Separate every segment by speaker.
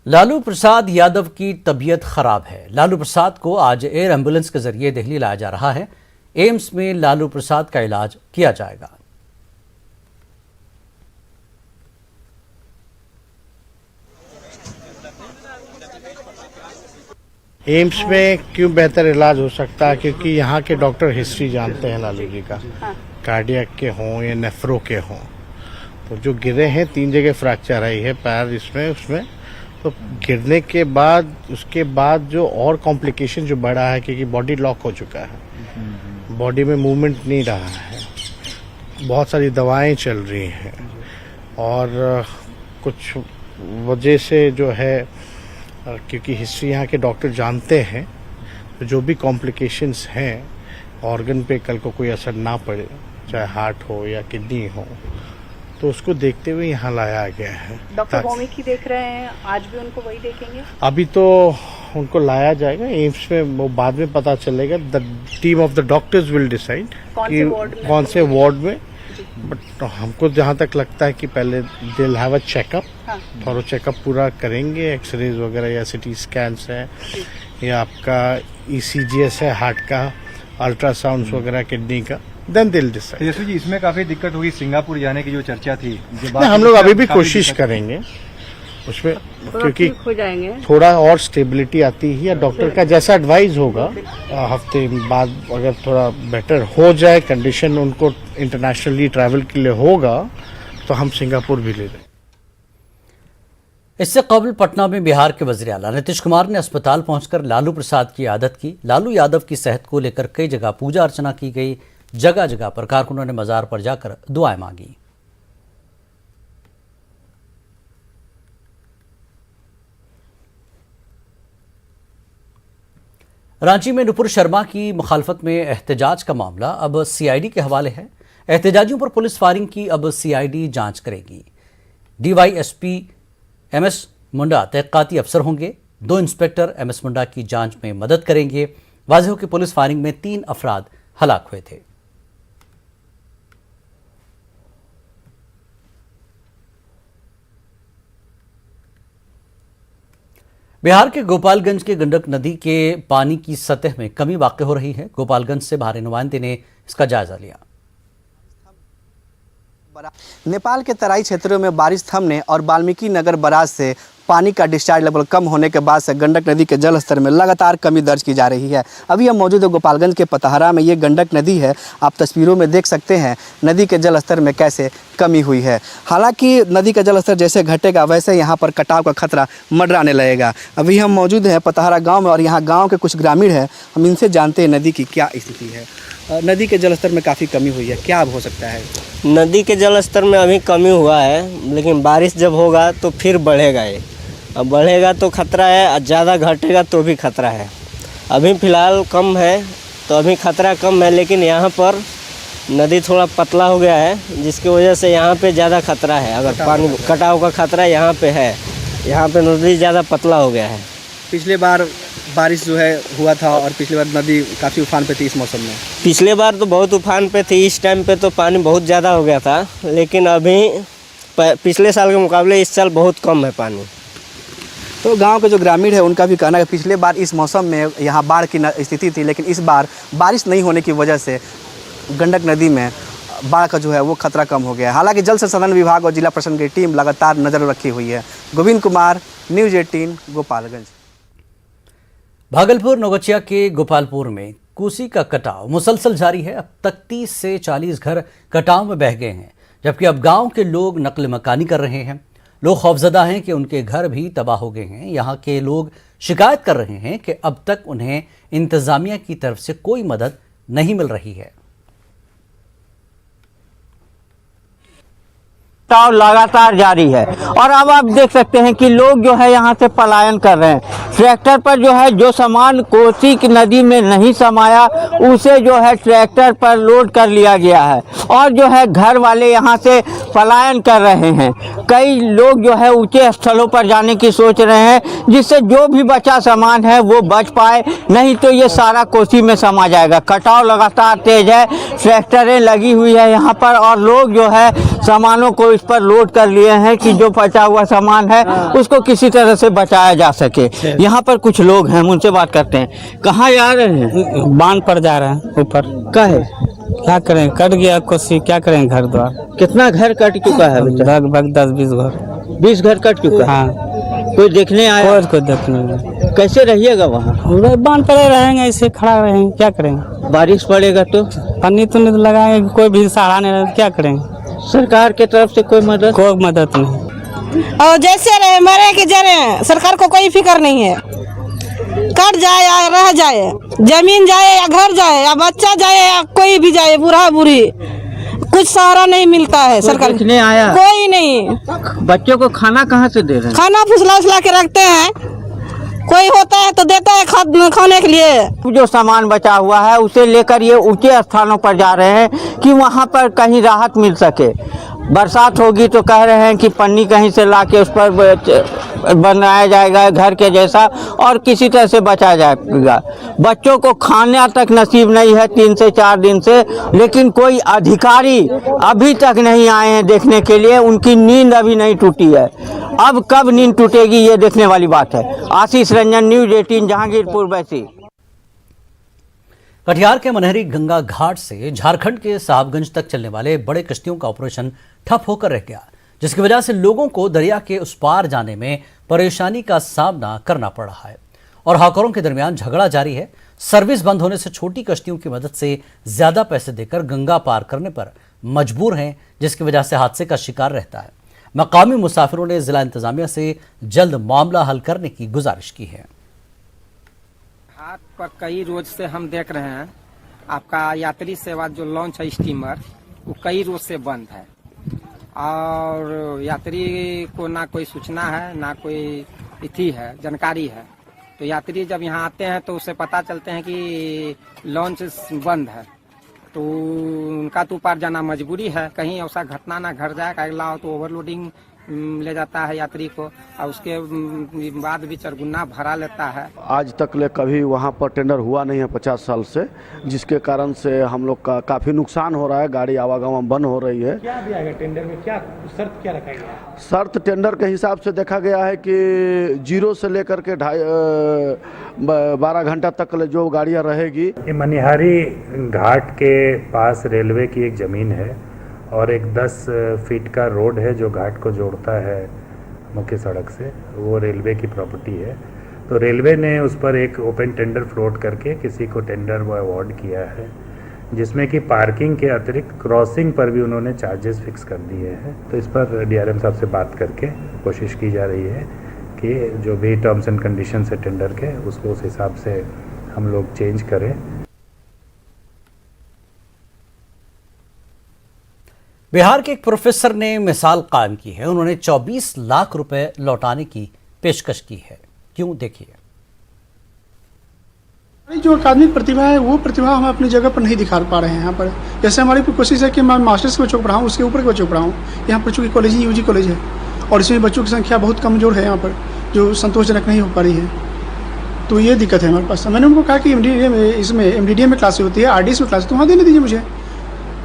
Speaker 1: लालू प्रसाद यादव की तबीयत खराब है। लालू प्रसाद को आज एयर एम्बुलेंस के जरिए दिल्ली लाया जा रहा है। एम्स में लालू प्रसाद का इलाज किया जाएगा।
Speaker 2: एम्स में क्यों बेहतर इलाज हो सकता है, क्योंकि यहाँ के डॉक्टर हिस्ट्री जानते हैं लालू जी का, कार्डियक के हों या नेफ्रो के हों। तो जो गिरे हैं 3 जगह फ्रैक्चर आई है पैर इसमें उसमें, तो गिरने के बाद उसके बाद जो और कॉम्प्लिकेशन जो बढ़ा है, क्योंकि बॉडी लॉक हो चुका है, बॉडी में मूवमेंट नहीं रहा है, बहुत सारी दवाएं चल रही हैं और कुछ वजह से जो है, क्योंकि हिस्ट्री यहाँ के डॉक्टर जानते हैं, तो जो भी कॉम्प्लिकेशंस हैं ऑर्गन पे कल को कोई असर ना पड़े, चाहे हार्ट हो या किडनी हो, तो उसको देखते हुए यहाँ लाया गया है।
Speaker 3: डॉक्टर भौमिक ही देख रहे हैं, आज भी उनको वही देखेंगे?
Speaker 2: अभी तो उनको लाया जाएगा एम्स में, वो बाद में पता चलेगा। The team of the doctors will decide कौन से वार्ड में। बट हमको जहाँ तक लगता है कि पहले they will have a checkup, थोड़ा चेकअप पूरा करेंगे, एक्सरेज वगैरह या सिटी स्कैन्स है या आपका ECGS है हार्ट का, अल्ट्रासाउंड्स वगैरह किडनी का, then they will decide.
Speaker 4: Tejashwi ji, इसमें काफी दिक्कत होगी, सिंगापुर जाने की जो चर्चा थी,
Speaker 2: हम लोग अभी भी कोशिश करेंगे उसमें, क्योंकि थोड़ा और स्टेबिलिटी आती है या डॉक्टर का जैसा एडवाइस होगा, हफ्ते बाद अगर थोड़ा बेटर हो जाए कंडीशन, उनको इंटरनेशनली ट्रैवल के लिए होगा तो हम सिंगापुर भी ले लें।
Speaker 1: इससे कबल पटना में बिहार के वज़ीर आला नीतीश कुमार ने अस्पताल पहुंचकर लालू प्रसाद की आदत की। लालू यादव की सेहत को लेकर कई जगह पूजा अर्चना की गई। जगह जगह पर कारकुनों ने मजार पर जाकर दुआएं मांगी। रांची में नुपुर शर्मा की मुखालफत में एहतजाज का मामला अब CID के हवाले है। एहतजाजियों पर पुलिस फायरिंग की अब CID जांच करेगी। DYSP MS मुंडा तहकीकाती अफसर होंगे। 2 इंस्पेक्टर MS मुंडा की जांच में मदद करेंगे। वाज़ेह हो कि पुलिस फायरिंग में 3 अफराद हलाक हुए थे। बिहार के गोपालगंज के गंडक नदी के पानी की सतह में कमी वाक़ई हो रही है। गोपालगंज से हमारे नुमाइंदे ने इसका जायजा लिया।
Speaker 5: नेपाल के तराई क्षेत्रों में बारिश थमने और वाल्मीकि नगर बराज से पानी का डिस्चार्ज लेवल कम होने के बाद से गंडक नदी के जल स्तर में लगातार कमी दर्ज की जा रही है। अभी हम मौजूद है गोपालगंज के पतहरा में। ये गंडक नदी है, आप तस्वीरों में देख सकते हैं नदी के जल स्तर में कैसे कमी हुई है। हालांकि नदी का जल स्तर जैसे घटेगा वैसे यहाँ पर कटाव का खतरा मंडराने लगेगा। अभी हम मौजूद हैं पतहरा गाँव में और यहाँ गाँव के कुछ ग्रामीण हैं, हम इनसे जानते हैं नदी की क्या स्थिति है। नदी के जल स्तर में काफ़ी कमी हुई है, क्या अब हो सकता है?
Speaker 6: नदी के जल स्तर में अभी कमी हुआ है, लेकिन बारिश जब होगा तो फिर बढ़ेगा। ये अब बढ़ेगा तो खतरा है, और ज़्यादा घटेगा तो भी खतरा है। अभी फ़िलहाल कम है तो अभी खतरा कम है, लेकिन यहाँ पर नदी थोड़ा पतला हो गया है, जिसकी वजह से यहाँ पे ज़्यादा खतरा है। अगर पानी कटाव का खतरा यहाँ पे है, यहाँ पे नदी ज़्यादा पतला हो गया है।
Speaker 5: पिछले बार बारिश जो है हुआ था और पिछले बार नदी काफ़ी उफान पे थी इस मौसम में।
Speaker 6: पिछले बार तो बहुत उफान पे थी, इस टाइम पे तो पानी बहुत ज़्यादा हो गया था, लेकिन अभी पिछले साल के मुकाबले इस साल बहुत कम है पानी।
Speaker 5: तो गांव के जो ग्रामीण है उनका भी कहना है कि पिछले बार इस मौसम में यहाँ बाढ़ की स्थिति थी, लेकिन इस बार बारिश नहीं होने की वजह से गंडक नदी में बाढ़ का जो है वो खतरा कम हो गया है। हालांकि जल संसाधन विभाग और जिला प्रशासन की टीम लगातार नजर रखी हुई है। गोविंद कुमार, न्यूज़ 18, गोपालगंज।
Speaker 1: भागलपुर नौगछिया के गोपालपुर में कोसी का कटाव मुसलसल जारी है। अब तक 30 से 40 घर कटाव में बह गए हैं, जबकि अब गांव के लोग नकल मकानी कर रहे हैं। लोग खौफजदा हैं कि उनके घर भी तबाह हो गए हैं। यहाँ के लोग शिकायत कर रहे हैं कि अब तक उन्हें इंतजामिया की तरफ से कोई मदद नहीं मिल रही है।
Speaker 7: लगातार जारी है और अब आप देख सकते हैं कि लोग जो है यहाँ से पलायन कर रहे हैं। ट्रैक्टर पर जो है जो सामान कोसी की नदी में नहीं समाया उसे जो है ट्रैक्टर पर लोड कर लिया गया है और जो है घर वाले यहाँ से पलायन कर रहे हैं। कई लोग जो है ऊंचे स्थलों पर जाने की सोच रहे हैं, जिससे जो भी बचा सामान है वो बच पाए, नहीं तो ये सारा कोसी में समा जाएगा। कटाव लगातार तेज है, ट्रैक्टरें लगी हुई है यहाँ पर और लोग जो है सामानों को इस पर लोड कर लिए हैं कि जो बचा हुआ सामान है उसको किसी तरह से बचाया जा सके। यहाँ पर कुछ लोग हैं, उनसे बात करते हैं। कहाँ जा रहे हैं?
Speaker 8: बांध पर जा रहे हैं ऊपर।
Speaker 7: का है?
Speaker 8: क्या करें, कट गया कोसी, क्या करें, घर द्वार।
Speaker 7: कितना घर कट चुका है?
Speaker 8: लगभग 10-20 घर।
Speaker 7: 20 घर कट चुका है।
Speaker 8: हाँ,
Speaker 7: कोई देखने आया?
Speaker 8: कोई देखने नहीं।
Speaker 7: कैसे रहिएगा वहाँ?
Speaker 8: बांध पड़े रहेंगे, ऐसे खड़ा रहेंगे, क्या करेंगे।
Speaker 7: बारिश पड़ेगा तो
Speaker 8: पन्नी तो नहीं लगाएंगे, कोई भी सहारा नहीं रहेगा, क्या करेंगे।
Speaker 7: सरकार के तरफ से कोई मदद?
Speaker 8: कोई मदद नहीं।
Speaker 9: और जैसे रहे मरे कि जरे, सरकार को कोई फिक्र नहीं है। कट जाए या रह जाए, जमीन जाए या घर जाए या बच्चा जाए या कोई भी जाए, बूढ़ा बूढ़ी, कुछ सहारा नहीं मिलता है। सरकार
Speaker 7: देखने आया?
Speaker 9: कोई नहीं।
Speaker 7: बच्चों को खाना कहाँ से दे रहे हैं?
Speaker 9: खाना फुसला उसला के रखते हैं, कोई होता है तो देता है खाने के लिए।
Speaker 7: जो सामान बचा हुआ है उसे लेकर ये ऊंचे स्थानों पर जा रहे हैं कि वहाँ पर कहीं राहत मिल सके। बरसात होगी तो कह रहे हैं कि पन्नी कहीं से लाके उस पर बनाया जाएगा घर के जैसा और किसी तरह से बचाया जाएगा। बच्चों को खाना तक नसीब नहीं है 3 से 4 दिन से, लेकिन कोई अधिकारी अभी तक नहीं आए हैं देखने के लिए। उनकी नींद अभी नहीं टूटी है। अब कब नींद टूटेगी ये देखने वाली बात है। आशीष रंजन, न्यूज़ 18, जहांगीरपुर वैसी।
Speaker 1: कटिहार के मनहरी गंगा घाट से झारखंड के साहबगंज तक चलने वाले बड़े कश्तियों का ऑपरेशन ठप होकर रह गया, जिसकी वजह से लोगों को दरिया के उस पार जाने में परेशानी का सामना करना पड़ रहा है और हाकरों के दरमियान झगड़ा जारी है। सर्विस बंद होने से छोटी कश्तियों की मदद से ज्यादा पैसे देकर गंगा पार करने पर मजबूर हैं, जिसकी वजह से हादसे का शिकार रहता है। मकामी मुसाफिरों ने जिला इंतजामिया से जल्द मामला हल करने की गुजारिश की है।
Speaker 10: घाट पर कई रोज से हम देख रहे हैं आपका यात्री सेवा जो लॉन्च है स्टीमर, वो कई रोज से बंद है और यात्री को ना कोई सूचना है ना कोई इथी है, जानकारी है। तो यात्री जब यहाँ आते हैं तो उससे पता चलते हैं कि लॉन्च बंद है, तो उनका तो पार जाना मजबूरी है। कहीं ऐसा घटना ना घट जाए, अगला हो तो ओवरलोडिंग ले जाता है यात्री को और उसके बाद भी चरगुना भरा लेता है।
Speaker 11: आज तक ले कभी वहाँ पर टेंडर हुआ नहीं है 50 साल से, जिसके कारण से हम लोग का काफ़ी नुकसान हो रहा है। गाड़ी आवागमन बंद हो रही है।
Speaker 12: क्या दिया गया टेंडर में, क्या शर्त क्या रखा गया?
Speaker 11: शर्त टेंडर के हिसाब से देखा गया है कि 0 से लेकर के 12 घंटा तक जो गाड़ियाँ रहेगी।
Speaker 12: ये मनिहारी घाट के पास रेलवे की एक ज़मीन है और एक 10 फीट का रोड है जो घाट को जोड़ता है मुख्य सड़क से, वो रेलवे की प्रॉपर्टी है। तो रेलवे ने उस पर एक ओपन टेंडर फ्लोट करके किसी को टेंडर वो अवार्ड किया है, जिसमें कि पार्किंग के अतिरिक्त क्रॉसिंग पर भी उन्होंने चार्जेस फिक्स कर दिए हैं। तो इस पर डीआरएम साहब से बात करके कोशिश की जा रही है कि जो भी टर्म्स एंड कंडीशंस है टेंडर के, उसको उस हिसाब से हम लोग चेंज करें।
Speaker 1: बिहार के एक प्रोफेसर ने मिसाल कायम की है। उन्होंने 24 लाख रुपए लौटाने की पेशकश की है। क्यों, देखिए।
Speaker 13: जो अकादमिक प्रतिभा है वो प्रतिभा हम अपनी जगह पर नहीं दिखा पा रहे हैं। यहाँ पर जैसे हमारी कोशिश है कि मैं मास्टर्स के बच्चों को पढ़ाऊँ, उसके ऊपर के बच्चों को पढ़ाऊँ। यहाँ पर चूँकि कॉलेज ही यूजी कॉलेज है और इसमें बच्चों की संख्या बहुत कमजोर है यहाँ पर, जो संतोषजनक नहीं हो पा रही है। तो ये दिक्कत है हमारे पास। मैंने उनको कहा कि एमडीडीए में क्लासेज होती है, आरडीएस में क्लास, तो वहाँ देने दीजिए मुझे।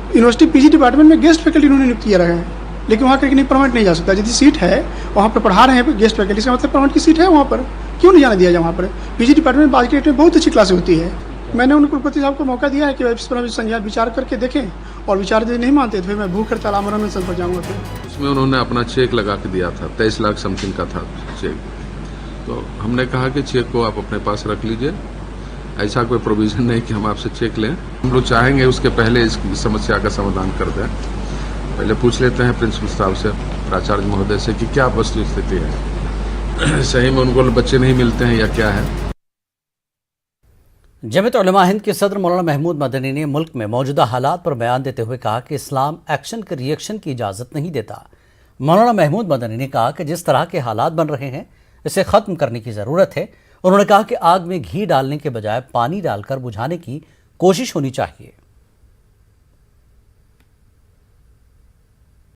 Speaker 13: यूनिवर्सिटी पीजी डिपार्टमेंट में गेस्ट फैकल्टी उन्होंने नियुक्त किया रखा है, लेकिन वहाँ करके नहीं परमानेंट नहीं जा सकता। यदि सीट है वहाँ पर पढ़ा रहे हैं गेस्ट फैकल्टी, का मतलब परमानेंट की सीट है वहाँ पर, क्यों नहीं जाने दिया जाए। वहाँ पर पीजी डिपार्टमेंट आज के डेट में बहुत अच्छी क्लासें होती है। मैंने उन कुलपति साहब को मौका दिया है कि इस पर संज्ञान विचार करके देखें, और विचार यदि नहीं मानते तो फिर मैं भूख हड़ताल आमरण अनशन पर जाऊँगा। फिर
Speaker 14: उसमें उन्होंने अपना चेक लगा के दिया था, 23 लाख समथिंग का था चेक। तो हमने कहा कि चेक को आप अपने पास रख लीजिए, ऐसा कोई प्रोविजन नहीं कि हम आपसे चेक लें। हम लोग चाहेंगे उसके पहले इस समस्या का समाधान कर दें। पहले पूछ लेते हैं प्रिंसिपल साहब से, प्राचार्य महोदय से, कि क्या वस्तु स्थिति है, सही में उनको बच्चे नहीं मिलते हैं या क्या है।
Speaker 1: जमीयत उलमा हिंद के सदर मौलाना महमूद मदनी ने मुल्क में मौजूदा हालात पर बयान देते हुए कहा कि इस्लाम एक्शन के रिएक्शन की इजाज़त नहीं देता। मौलाना महमूद मदनी ने कहा कि जिस तरह के हालात बन रहे हैं इसे ख़त्म करने की ज़रूरत है। उन्होंने कहा कि आग में घी डालने के बजाय पानी डालकर बुझाने की कोशिश होनी चाहिए।